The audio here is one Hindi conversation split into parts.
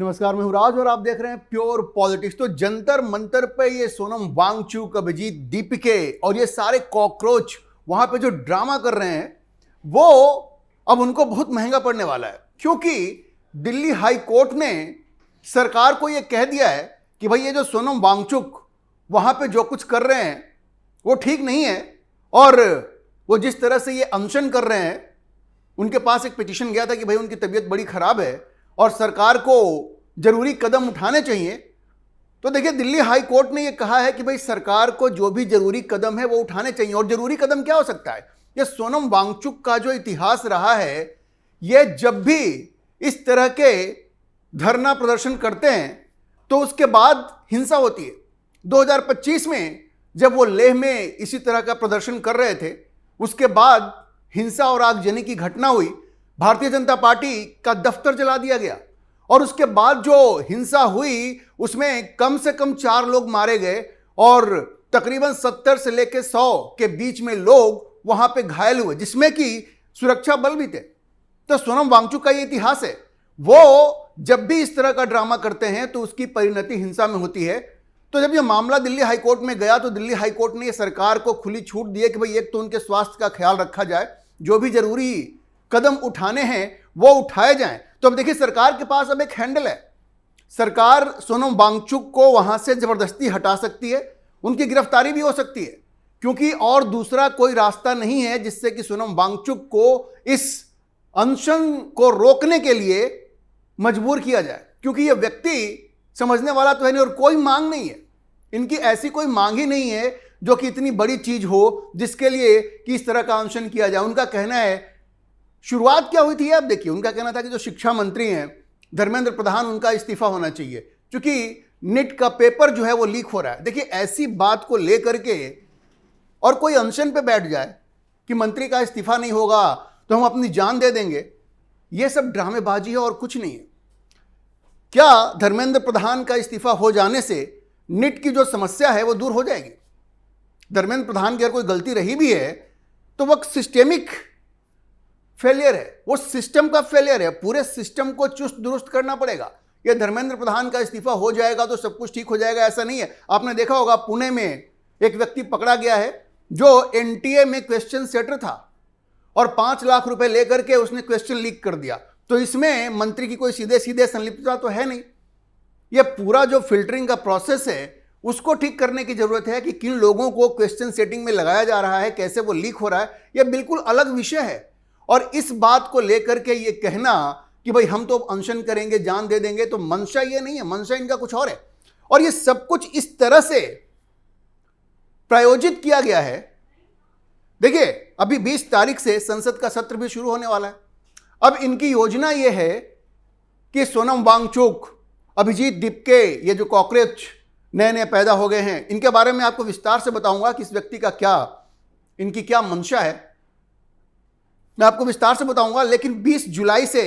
नमस्कार, मैं हूं राज और आप देख रहे हैं प्योर पॉलिटिक्स। तो जंतर मंतर पे ये सोनम वांगचुक, अभिजीत दीपके और ये सारे कॉकरोच वहां पे जो ड्रामा कर रहे हैं वो अब उनको बहुत महंगा पड़ने वाला है, क्योंकि दिल्ली हाई कोर्ट ने सरकार को ये कह दिया है कि भाई ये जो सोनम वांगचुक वहां पे जो कुछ कर रहे हैं वो ठीक नहीं है, और वो जिस तरह से ये अनशन कर रहे हैं, उनके पास एक पिटीशन गया था कि भाई उनकी तबीयत बड़ी खराब है और सरकार को जरूरी कदम उठाने चाहिए। तो देखिए, दिल्ली हाई कोर्ट ने यह कहा है कि भाई सरकार को जो भी जरूरी कदम है वो उठाने चाहिए। और जरूरी कदम क्या हो सकता है? ये सोनम वांगचुक का जो इतिहास रहा है, ये जब भी इस तरह के धरना प्रदर्शन करते हैं तो उसके बाद हिंसा होती है। 2025 में जब वो लेह में इसी तरह का प्रदर्शन कर रहे थे, उसके बाद हिंसा और आगजनी की घटना हुई, भारतीय जनता पार्टी का दफ्तर जला दिया गया और उसके बाद जो हिंसा हुई उसमें कम से कम 4 लोग मारे गए और तकरीबन 70 से लेकर 100 के बीच में लोग वहां पे घायल हुए, जिसमें कि सुरक्षा बल भी थे। तो सोनम वांगचुक का ये इतिहास है, वो जब भी इस तरह का ड्रामा करते हैं तो उसकी परिणति हिंसा में होती है। तो जब ये मामला दिल्ली हाईकोर्ट में गया तो दिल्ली हाईकोर्ट ने सरकार को खुली छूट दी है कि भाई एक तो उनके स्वास्थ्य का ख्याल रखा जाए, जो भी जरूरी कदम उठाने हैं वो उठाए जाएं। तो अब देखिए, सरकार के पास अब एक हैंडल है। सरकार सोनम वांगचुक को वहां से जबरदस्ती हटा सकती है, उनकी गिरफ्तारी भी हो सकती है, क्योंकि और दूसरा कोई रास्ता नहीं है जिससे कि सोनम वांगचुक को इस अनशन को रोकने के लिए मजबूर किया जाए, क्योंकि यह व्यक्ति समझने वाला तो है नहीं और कोई मांग नहीं है, इनकी ऐसी कोई मांग ही नहीं है जो कि इतनी बड़ी चीज हो जिसके लिए कि इस तरह का अनशन किया जाए। उनका कहना है, शुरुआत क्या हुई थी आप देखिए, उनका कहना था कि जो शिक्षा मंत्री हैं धर्मेंद्र प्रधान, उनका इस्तीफा होना चाहिए क्योंकि नीट का पेपर जो है वो लीक हो रहा है। देखिए, ऐसी बात को लेकर के और कोई अनशन पे बैठ जाए कि मंत्री का इस्तीफा नहीं होगा तो हम अपनी जान दे देंगे, ये सब ड्रामेबाजी है और कुछ नहीं है। क्या धर्मेंद्र प्रधान का इस्तीफा हो जाने से नीट की जो समस्या है वो दूर हो जाएगी? धर्मेंद्र प्रधान की अगर कोई गलती रही भी है तो वह सिस्टेमिक फेलियर है, वो सिस्टम का फेलियर है। पूरे सिस्टम को चुस्त दुरुस्त करना पड़ेगा। ये धर्मेंद्र प्रधान का इस्तीफा हो जाएगा तो सब कुछ ठीक हो जाएगा, ऐसा नहीं है। आपने देखा होगा, पुणे में एक व्यक्ति पकड़ा गया है जो एनटीए में क्वेश्चन सेटर था और 5 लाख रुपए लेकर के उसने क्वेश्चन लीक कर दिया। तो इसमें मंत्री की कोई सीधे सीधे संलिप्तता तो है नहीं। यह पूरा जो फिल्टरिंग का प्रोसेस है उसको ठीक करने की जरूरत है कि किन लोगों को क्वेश्चन सेटिंग में लगाया जा रहा है, कैसे वो लीक हो रहा है, यह बिल्कुल अलग विषय है। और इस बात को लेकर के ये कहना कि भाई हम तो अनशन करेंगे, जान दे देंगे, तो मंशा ये नहीं है, मंशा इनका कुछ और है। और ये सब कुछ इस तरह से प्रायोजित किया गया है। देखिए, अभी 20 तारीख से संसद का सत्र भी शुरू होने वाला है। अब इनकी योजना ये है कि सोनम वांगचुक, अभिजीत दीपके, ये जो कॉकरोच नए नए पैदा हो गए हैं, इनके बारे में आपको विस्तार से बताऊंगा कि इस व्यक्ति का क्या, इनकी क्या मंशा है, मैं आपको विस्तार से बताऊंगा। लेकिन 20 जुलाई से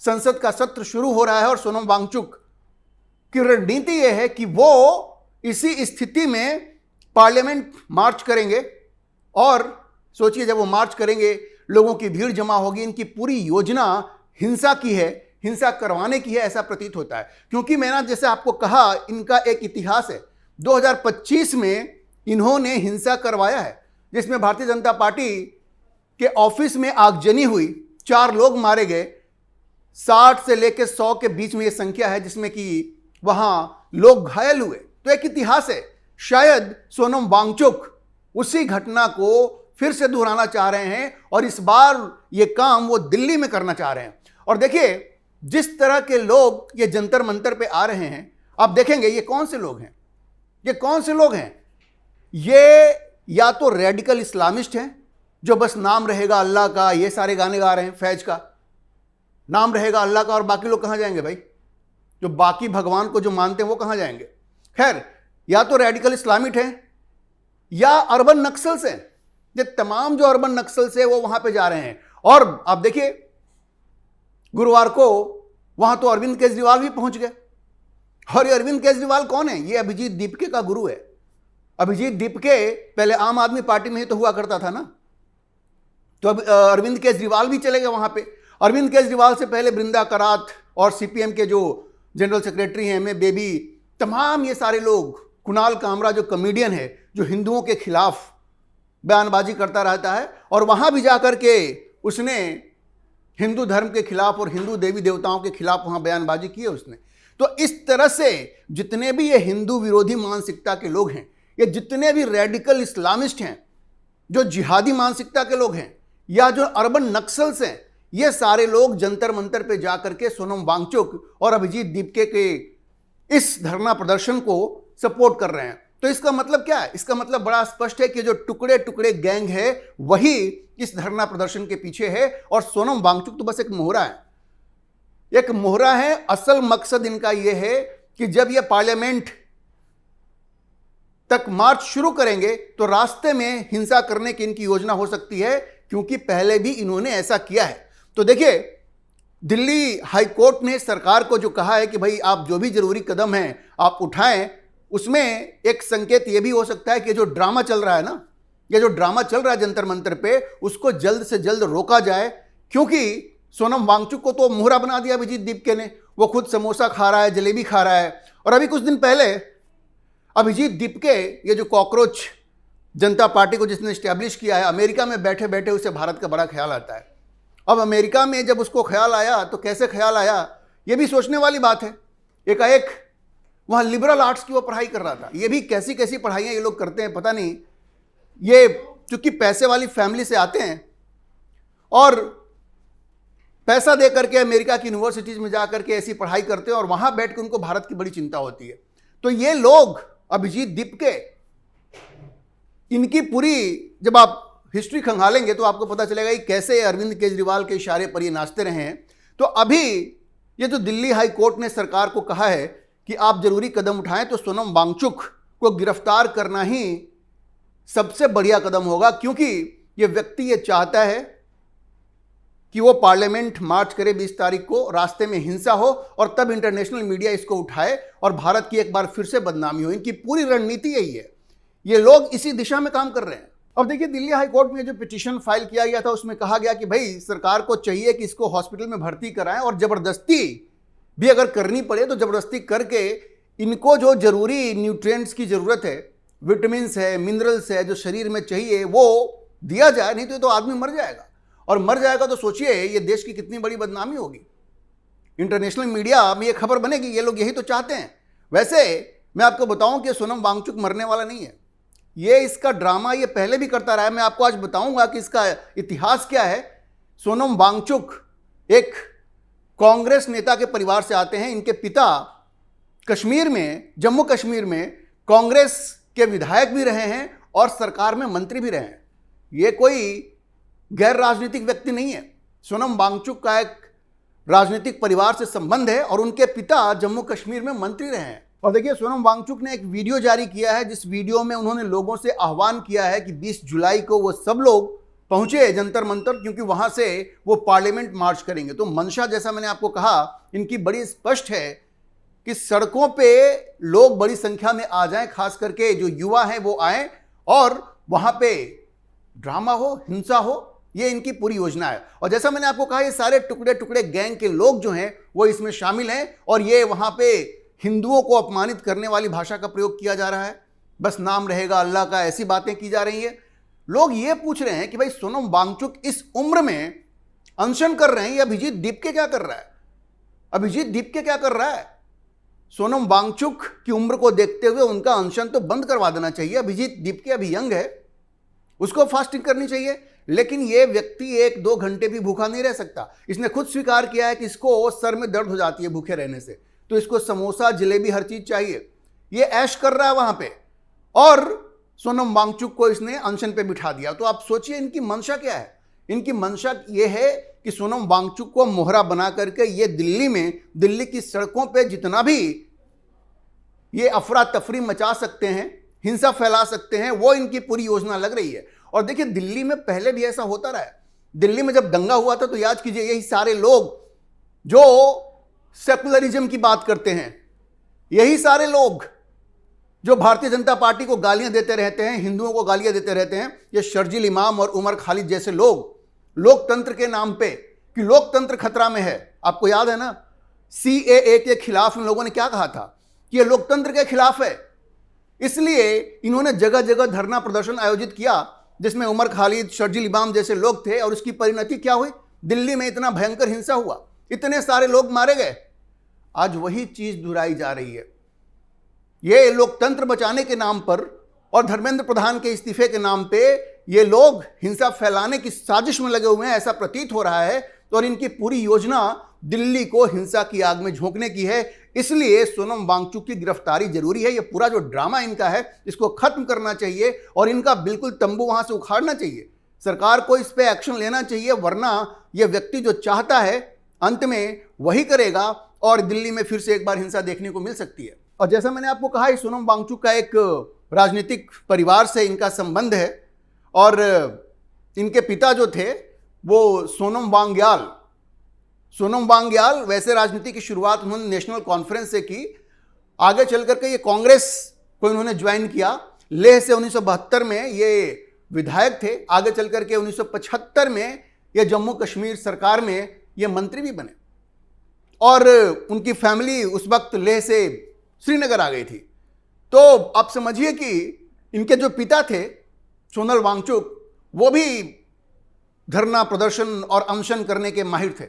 संसद का सत्र शुरू हो रहा है और सोनम वांगचुक की रणनीति यह है कि वो इसी स्थिति में पार्लियामेंट मार्च करेंगे। और सोचिए, जब वो मार्च करेंगे, लोगों की भीड़ जमा होगी। इनकी पूरी योजना हिंसा की है, हिंसा करवाने की है, ऐसा प्रतीत होता है। क्योंकि मैंने जैसे आपको कहा, इनका एक इतिहास है। 2025 में इन्होंने हिंसा करवाया है, जिसमें भारतीय जनता पार्टी के ऑफिस में आगजनी हुई, 4 लोग मारे गए, 60 से लेकर 100 के बीच में यह संख्या है, जिसमें कि वहां लोग घायल हुए। तो एक इतिहास है। शायद सोनम वांगचुक उसी घटना को फिर से दोहराना चाह रहे हैं और इस बार यह काम वो दिल्ली में करना चाह रहे हैं। और देखिए, जिस तरह के लोग ये जंतर मंतर पे आ रहे हैं, आप देखेंगे ये कौन से लोग हैं। ये कौन से लोग हैं? ये या तो रेडिकल इस्लामिस्ट हैं जो बस नाम रहेगा अल्लाह का, ये सारे गाने गा रहे हैं, फैज का नाम रहेगा अल्लाह का, और बाकी लोग कहां जाएंगे भाई? जो बाकी भगवान को जो मानते हैं वो कहां जाएंगे? खैर, या तो रेडिकल इस्लामिस्ट हैं या अर्बन नक्सल्स हैं। ये तमाम जो अर्बन नक्सल्स है वो वहां पे जा रहे हैं। और आप देखिए, गुरुवार को वहां तो अरविंद केजरीवाल भी पहुंच गए। और ये अरविंद केजरीवाल कौन है? ये अभिजीत दीपके का गुरु है। अभिजीत दीपके पहले आम आदमी पार्टी में ही तो हुआ करता था ना। तो अब अरविंद केजरीवाल भी चले गए वहां पे। अरविंद केजरीवाल से पहले बृंदा करात और सीपीएम के जो जनरल सेक्रेटरी हैं एम ए बेबी, तमाम ये सारे लोग, कुणाल कामरा जो कॉमेडियन है, जो हिंदुओं के खिलाफ बयानबाजी करता रहता है, और वहां भी जाकर के उसने हिंदू धर्म के खिलाफ और हिंदू देवी देवताओं के खिलाफ वहां बयानबाजी की है उसने। तो इस तरह से जितने भी ये हिंदू विरोधी मानसिकता के लोग हैं, ये जितने भी रेडिकल इस्लामिस्ट हैं, जो जिहादी मानसिकता के लोग हैं, या जो अर्बन नक्सल्स हैं, ये सारे लोग जंतर मंतर पे जाकर के सोनम वांगचुक और अभिजीत दीपके के इस धरना प्रदर्शन को सपोर्ट कर रहे हैं। तो इसका मतलब क्या है? इसका मतलब बड़ा स्पष्ट है कि जो टुकड़े टुकड़े गैंग है वही इस धरना प्रदर्शन के पीछे है, और सोनम वांगचुक तो बस एक मोहरा है, एक मोहरा है। असल मकसद इनका यह है कि जब यह पार्लियामेंट तक मार्च शुरू करेंगे तो रास्ते में हिंसा करने की इनकी योजना हो सकती है, क्योंकि पहले भी इन्होंने ऐसा किया है। तो देखिए, दिल्ली हाई कोर्ट ने सरकार को जो कहा है कि भाई आप जो भी जरूरी कदम हैं आप उठाएं, उसमें एक संकेत यह भी हो सकता है कि जो ड्रामा चल रहा है ना, ये जो ड्रामा चल रहा है जंतर मंतर पे, उसको जल्द से जल्द रोका जाए, क्योंकि सोनम वांगचुक को तो मोहरा बना दिया अभिजीत दीपके ने। वो खुद समोसा खा रहा है, जलेबी खा रहा है, और अभी कुछ दिन पहले अभिजीत दीपके, ये जो कॉकरोच जनता पार्टी को जिसने स्टैब्लिश किया है, अमेरिका में बैठे बैठे उसे भारत का बड़ा ख्याल आता है। अब अमेरिका में जब उसको ख्याल आया तो कैसे ख्याल आया, ये भी सोचने वाली बात है। एकाएक वहाँ लिबरल आर्ट्स की वो पढ़ाई कर रहा था। ये भी कैसी कैसी पढ़ाइयाँ ये लोग करते हैं पता नहीं। ये चूंकि पैसे वाली फैमिली से आते हैं और पैसा दे करके अमेरिका की यूनिवर्सिटीज़ में जा करके ऐसी पढ़ाई करते हैं, और वहाँ बैठ के उनको भारत की बड़ी चिंता होती है। तो ये लोग अभिजीत दीपके, इनकी पूरी जब आप हिस्ट्री खंगालेंगे तो आपको पता चलेगा कि कैसे अरविंद केजरीवाल के इशारे पर ये नाचते रहे हैं। तो अभी ये जो दिल्ली हाई कोर्ट ने सरकार को कहा है कि आप जरूरी कदम उठाएं, तो सोनम वांगचुक को गिरफ्तार करना ही सबसे बढ़िया कदम होगा, क्योंकि ये व्यक्ति ये चाहता है कि वो पार्लियामेंट मार्च करे 20 तारीख को, रास्ते में हिंसा हो और तब इंटरनेशनल मीडिया इसको उठाए और भारत की एक बार फिर से बदनामी हो। इनकी पूरी रणनीति यही है, ये लोग इसी दिशा में काम कर रहे हैं। अब देखिए, दिल्ली हाई कोर्ट में जो पिटीशन फाइल किया गया था उसमें कहा गया कि भाई सरकार को चाहिए कि इसको हॉस्पिटल में भर्ती कराएं, और जबरदस्ती भी अगर करनी पड़े तो जबरदस्ती करके इनको जो जरूरी न्यूट्रिएंट्स की जरूरत है, विटामिन्स है, मिनरल्स है, जो शरीर में चाहिए वो दिया जाए, नहीं तो ये तो आदमी मर जाएगा, और मर जाएगा तो सोचिए ये देश की कितनी बड़ी बदनामी होगी। इंटरनेशनल मीडिया में ये खबर बनेगी, ये लोग यही तो चाहते हैं। वैसे मैं आपको बताऊं कि सोनम वांगचुक मरने वाला नहीं है, ये इसका ड्रामा ये पहले भी करता रहा है। मैं आपको आज बताऊंगा कि इसका इतिहास क्या है। सोनम वांगचुक एक कांग्रेस नेता के परिवार से आते हैं। इनके पिता कश्मीर में, जम्मू कश्मीर में कांग्रेस के विधायक भी रहे हैं और सरकार में मंत्री भी रहे हैं। ये कोई गैर राजनीतिक व्यक्ति नहीं है। सोनम वांगचुक का एक राजनीतिक परिवार से संबंध है और उनके पिता जम्मू कश्मीर में मंत्री रहे हैं। और देखिए, सोनम वांगचुक ने एक वीडियो जारी किया है, जिस वीडियो में उन्होंने लोगों से आह्वान किया है कि 20 जुलाई को वो सब लोग पहुंचे जंतर मंतर, क्योंकि वहां से वो पार्लियामेंट मार्च करेंगे। तो मंशा, जैसा मैंने आपको कहा, इनकी बड़ी स्पष्ट है कि सड़कों पे लोग बड़ी संख्या में आ जाएं, खास करके जो युवा हैं वो आए और वहां पे ड्रामा हो, हिंसा हो, ये इनकी पूरी योजना है। और जैसा मैंने आपको कहा, ये सारे टुकड़े टुकड़े गैंग के लोग जो हैं वो इसमें शामिल हैं, और ये वहां पे हिंदुओं को अपमानित करने वाली भाषा का प्रयोग किया जा रहा है। बस नाम रहेगा अल्लाह का, ऐसी बातें की जा रही हैं। लोग ये पूछ रहे हैं कि भाई सोनम वांगचुक इस उम्र में अनशन कर रहे हैं, ये अभिजीत दीपके क्या कर रहा है? अभिजीत दीपके क्या कर रहा है? सोनम वांगचुक की उम्र को देखते हुए उनका अनशन तो बंद करवा देना चाहिए। अभिजीत दीपके अभी यंग है, उसको फास्टिंग करनी चाहिए। लेकिन ये व्यक्ति 1-2 घंटे भी भूखा नहीं रह सकता। इसने खुद स्वीकार किया है कि इसको सर में दर्द हो जाती है भूखे रहने से, तो इसको समोसा, जलेबी, हर चीज चाहिए। ये ऐश कर रहा है वहां पे, और सोनम वांगचुक को इसने अनशन पे बिठा दिया। तो आप सोचिए इनकी मंशा क्या है। इनकी मंशा ये है कि सोनम वांगचुक को मोहरा बना करके ये दिल्ली में, दिल्ली की सड़कों पे जितना भी ये अफरा तफरी मचा सकते हैं, हिंसा फैला सकते हैं, वो इनकी पूरी योजना लग रही है। और देखिए, दिल्ली में पहले भी ऐसा होता रहा है। दिल्ली में जब दंगा हुआ था तो याद कीजिए, यही सारे लोग जो सेकुलरिज्म की बात करते हैं, यही सारे लोग जो भारतीय जनता पार्टी को गालियां देते रहते हैं, हिंदुओं को गालियां देते रहते हैं, ये शर्जील इमाम और उमर खालिद जैसे लोग लोकतंत्र के नाम पे, कि लोकतंत्र खतरा में है। आपको याद है ना, CAA के खिलाफ इन लोगों ने क्या कहा था कि ये लोकतंत्र के खिलाफ है। इसलिए इन्होंने जगह जगह धरना प्रदर्शन आयोजित किया जिसमें उमर खालिद, शर्जील इमाम जैसे लोग थे, और उसकी परिणति क्या हुई? दिल्ली में इतना भयंकर हिंसा हुआ, इतने सारे लोग मारे गए। आज वही चीज दोहराई जा रही है। ये लोकतंत्र बचाने के नाम पर और धर्मेंद्र प्रधान के इस्तीफे के नाम पे ये लोग हिंसा फैलाने की साजिश में लगे हुए हैं, ऐसा प्रतीत हो रहा है। और इनकी पूरी योजना दिल्ली को हिंसा की आग में झोंकने की है। इसलिए सोनम वांगचुक की गिरफ्तारी जरूरी है। ये पूरा जो ड्रामा इनका है इसको खत्म करना चाहिए और इनका बिल्कुल तंबू वहां से उखाड़ना चाहिए। सरकार को इस पे एक्शन लेना चाहिए, वरना ये व्यक्ति जो चाहता है अंत में वही करेगा और दिल्ली में फिर से एक बार हिंसा देखने को मिल सकती है। और जैसा मैंने आपको कहा, सोनम वांगचुक का एक राजनीतिक परिवार से इनका संबंध है और इनके पिता जो थे वो सोनम वांग्याल वैसे राजनीति की शुरुआत उन्होंने नेशनल कॉन्फ्रेंस से की। आगे चल करके ये कांग्रेस को इन्होंने ज्वाइन किया। लेह से 1972 में ये विधायक थे। आगे चल करके 1975 में ये जम्मू कश्मीर सरकार में ये मंत्री भी बने और उनकी फैमिली उस वक्त लेह से श्रीनगर आ गई थी। तो आप समझिए कि इनके जो पिता थे सोनल वांगचुक, वो भी धरना प्रदर्शन और अनशन करने के माहिर थे।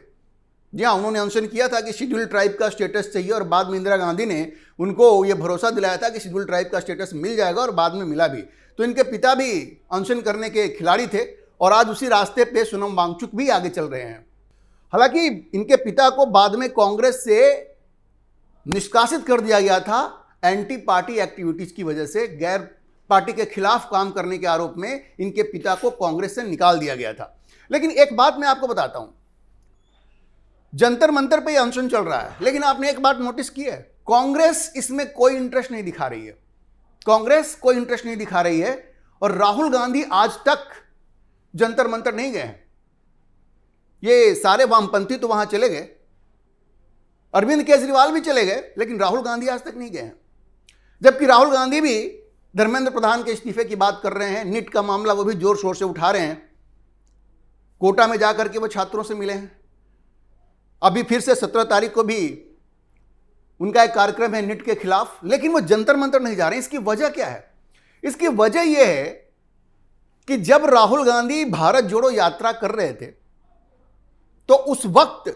जी हाँ, उन्होंने अनशन किया था कि शेड्यूल ट्राइब का स्टेटस चाहिए और बाद में इंदिरा गांधी ने उनको ये भरोसा दिलाया था कि शेड्यूल ट्राइब का स्टेटस मिल जाएगा और बाद में मिला भी। तो इनके पिता भी अनशन करने के खिलाड़ी थे और आज उसी रास्ते पे सोनम वांगचुक भी आगे चल रहे हैं। हालांकि इनके पिता को बाद में कांग्रेस से निष्कासित कर दिया गया था एंटी पार्टी एक्टिविटीज की वजह से। गैर पार्टी के खिलाफ काम करने के आरोप में इनके पिता को कांग्रेस से निकाल दिया गया था। लेकिन एक बात मैं आपको बताता हूं, जंतर मंतर पे अनशन चल रहा है, लेकिन आपने एक बात नोटिस की है, कांग्रेस इसमें कोई इंटरेस्ट नहीं दिखा रही है। कांग्रेस कोई इंटरेस्ट नहीं दिखा रही है और राहुल गांधी आज तक जंतर मंतर नहीं गए हैं। ये सारे वामपंथी तो वहां चले गए, अरविंद केजरीवाल भी चले गए, लेकिन राहुल गांधी आज तक नहीं गए हैं। जबकि राहुल गांधी भी धर्मेंद्र प्रधान के इस्तीफे की बात कर रहे हैं, नीट का मामला वो भी जोर शोर से उठा रहे हैं। कोटा में जाकर के वो छात्रों से मिले हैं। अभी फिर से 17 तारीख को भी उनका एक कार्यक्रम है नीट के खिलाफ, लेकिन वो जंतर मंतर नहीं जा रहे हैं। इसकी वजह क्या है? इसकी वजह यह है कि जब राहुल गांधी भारत जोड़ो यात्रा कर रहे थे तो उस वक्त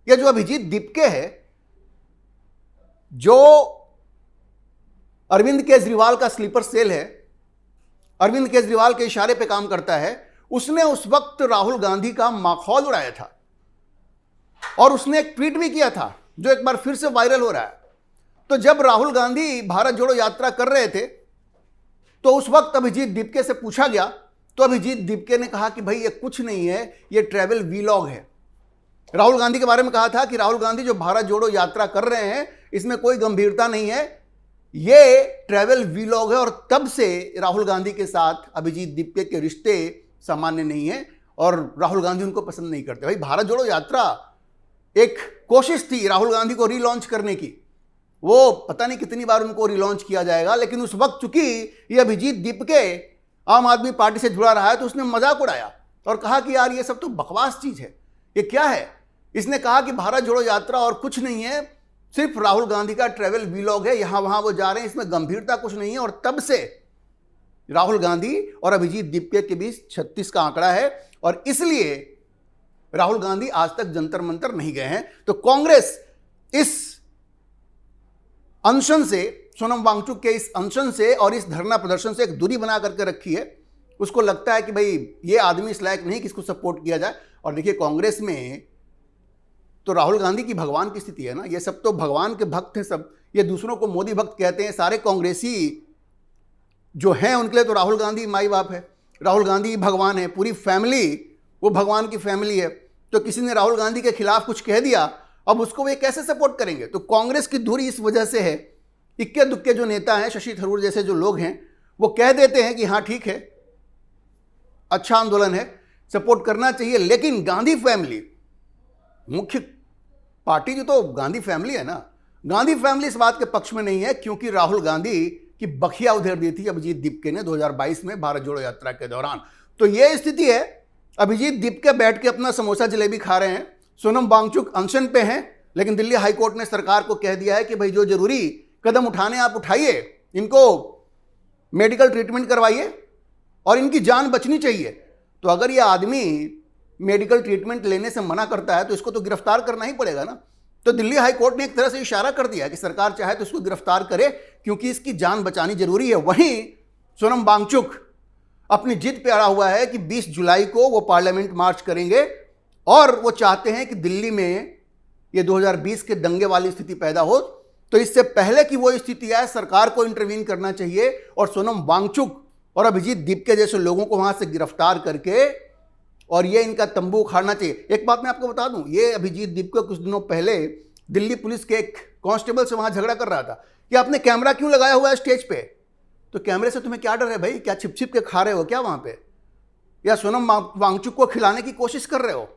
ये जो अभिजीत दीपके है, जो अरविंद केजरीवाल का स्लीपर सेल है, अरविंद केजरीवाल के इशारे पे काम करता है, उसने उस वक्त राहुल गांधी का माखौल उड़ाया था और उसने एक ट्वीट भी किया था जो एक बार फिर से वायरल हो रहा है। तो जब राहुल गांधी भारत जोड़ो यात्रा कर रहे थे तो उस वक्त अभिजीत दीपके से पूछा गया, तो अभिजीत दीपके ने कहा कि भाई ये कुछ नहीं है, ये ट्रैवल वीलॉग है। राहुल गांधी के बारे में कहा था कि राहुल गांधी जो भारत जोड़ो यात्रा कर रहे हैं इसमें कोई गंभीरता नहीं है, ये ट्रैवल वीलॉग है। और तब से राहुल गांधी के साथ अभिजीत दीपके के रिश्ते सामान्य नहीं है और राहुल गांधी उनको पसंद नहीं करते। भाई भारत जोड़ो यात्रा एक कोशिश थी राहुल गांधी को रीलॉन्च करने की, वो पता नहीं कितनी बार उनको रीलॉन्च किया जाएगा, लेकिन उस वक्त चूंकि ये अभिजीत दीपके आम आदमी पार्टी से जुड़ा रहा है तो उसने मजाक उड़ाया और कहा कि यार ये सब तो बकवास चीज है, ये क्या है। इसने कहा कि भारत जोड़ो यात्रा और कुछ नहीं है, सिर्फ राहुल गांधी का ट्रैवल वीलॉग है, यहां वहां वो जा रहे हैं, इसमें गंभीरता कुछ नहीं है। और तब से राहुल गांधी और अभिजीत दीपके के बीच 36 का आंकड़ा है और इसलिए राहुल गांधी आज तक जंतर मंतर नहीं गए हैं। तो कांग्रेस इस अनशन से, सोनम वांगचुक के इस अनशन से और इस धरना प्रदर्शन से एक दूरी बना करके रखी है। उसको लगता है कि भाई ये आदमी इस लायक नहीं कि इसको सपोर्ट किया जाए। और देखिए कांग्रेस में तो राहुल गांधी की भगवान की स्थिति है ना, ये सब तो भगवान के भक्त हैं सब, ये दूसरों को मोदी भक्त कहते हैं। सारे कांग्रेसी जो हैं उनके लिए तो राहुल गांधी माई बाप है, राहुल गांधी भगवान है, पूरी फैमिली वो भगवान की फैमिली है। तो किसी ने राहुल गांधी के खिलाफ कुछ कह दिया, अब उसको वे कैसे सपोर्ट करेंगे? तो कांग्रेस की दूरी इस वजह से है, इक्के दुक्के जो नेता हैं, शशि थरूर जैसे जो लोग हैं, वो कह देते हैं कि हाँ ठीक है, अच्छा आंदोलन है, सपोर्ट करना चाहिए। लेकिन गांधी फैमिली, मुख्य पार्टी जो तो गांधी फैमिली है ना, गांधी फैमिली इस बात के पक्ष में नहीं है, क्योंकि राहुल गांधी की बखिया उधेड़ दी थी अभिजीत दीपके ने 2022 में भारत जोड़ो यात्रा के दौरान। तो यह स्थिति है, अभिजीत दीपके बैठ के अपना समोसा जलेबी खा रहे हैं, सोनम वांगचुक अनशन पे हैं लेकिन दिल्ली हाईकोर्ट ने सरकार को कह दिया है कि भाई जो जरूरी कदम उठाने आप उठाइए, इनको मेडिकल ट्रीटमेंट करवाइए और इनकी जान बचनी चाहिए। तो अगर ये आदमी मेडिकल ट्रीटमेंट लेने से मना करता है तो इसको तो गिरफ्तार करना ही पड़ेगा ना। तो दिल्ली हाईकोर्ट ने एक तरह से इशारा कर दिया कि सरकार चाहे तो इसको गिरफ्तार करे, क्योंकि इसकी जान बचानी जरूरी है। वहीं सोनम वांगचुक अपनी जिद पे अड़ा हुआ है कि 20 जुलाई को वो पार्लियामेंट मार्च करेंगे और वो चाहते हैं कि दिल्ली में ये 2020 के दंगे वाली स्थिति पैदा हो। तो इससे पहले कि वो स्थिति आए, सरकार को इंटरवीन करना चाहिए और सोनम वांगचुक और अभिजीत दीपके जैसे लोगों को वहां से गिरफ्तार करके और ये इनका तंबू उखाड़ना चाहिए। एक बात मैं आपको बता दूं, ये अभिजीत दीपके कुछ दिनों पहले दिल्ली पुलिस के एक कांस्टेबल से वहां झगड़ा कर रहा था कि आपने कैमरा क्यों लगाया हुआ है स्टेज पे। तो कैमरे से तुम्हें क्या डर है भाई? क्या छिप छिप के खा रहे हो क्या वहां पे, या सोनम वांगचुक को खिलाने की कोशिश कर रहे हो?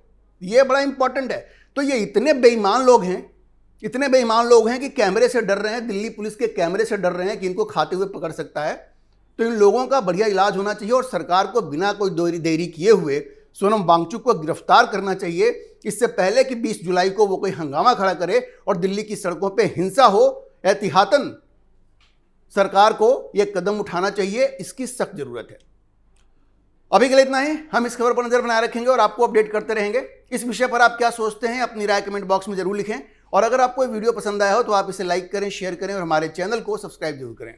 ये बड़ा इंपॉर्टेंट है। तो ये इतने बेईमान लोग हैं, इतने बेईमान लोग हैं कि कैमरे से डर रहे हैं, दिल्ली पुलिस के कैमरे से डर रहे हैं कि इनको खाते हुए पकड़ सकता है। तो इन लोगों का बढ़िया इलाज होना चाहिए और सरकार को बिना कोई देरी किए हुए सोनम वांगचुक को गिरफ्तार करना चाहिए, इससे पहले कि 20 जुलाई को वो कोई हंगामा खड़ा करे और दिल्ली की सड़कों पे हिंसा हो। एहतियातन सरकार को यह कदम उठाना चाहिए, इसकी सख्त जरूरत है। अभी के लिए इतना ही। हम इस खबर पर नजर बनाए रखेंगे और आपको अपडेट करते रहेंगे। इस विषय पर आप क्या सोचते हैं, अपनी राय कमेंट बॉक्स में जरूर लिखें। और अगर आपको वीडियो पसंद आया हो तो आप इसे लाइक करें, शेयर करें और हमारे चैनल को सब्सक्राइब जरूर करें।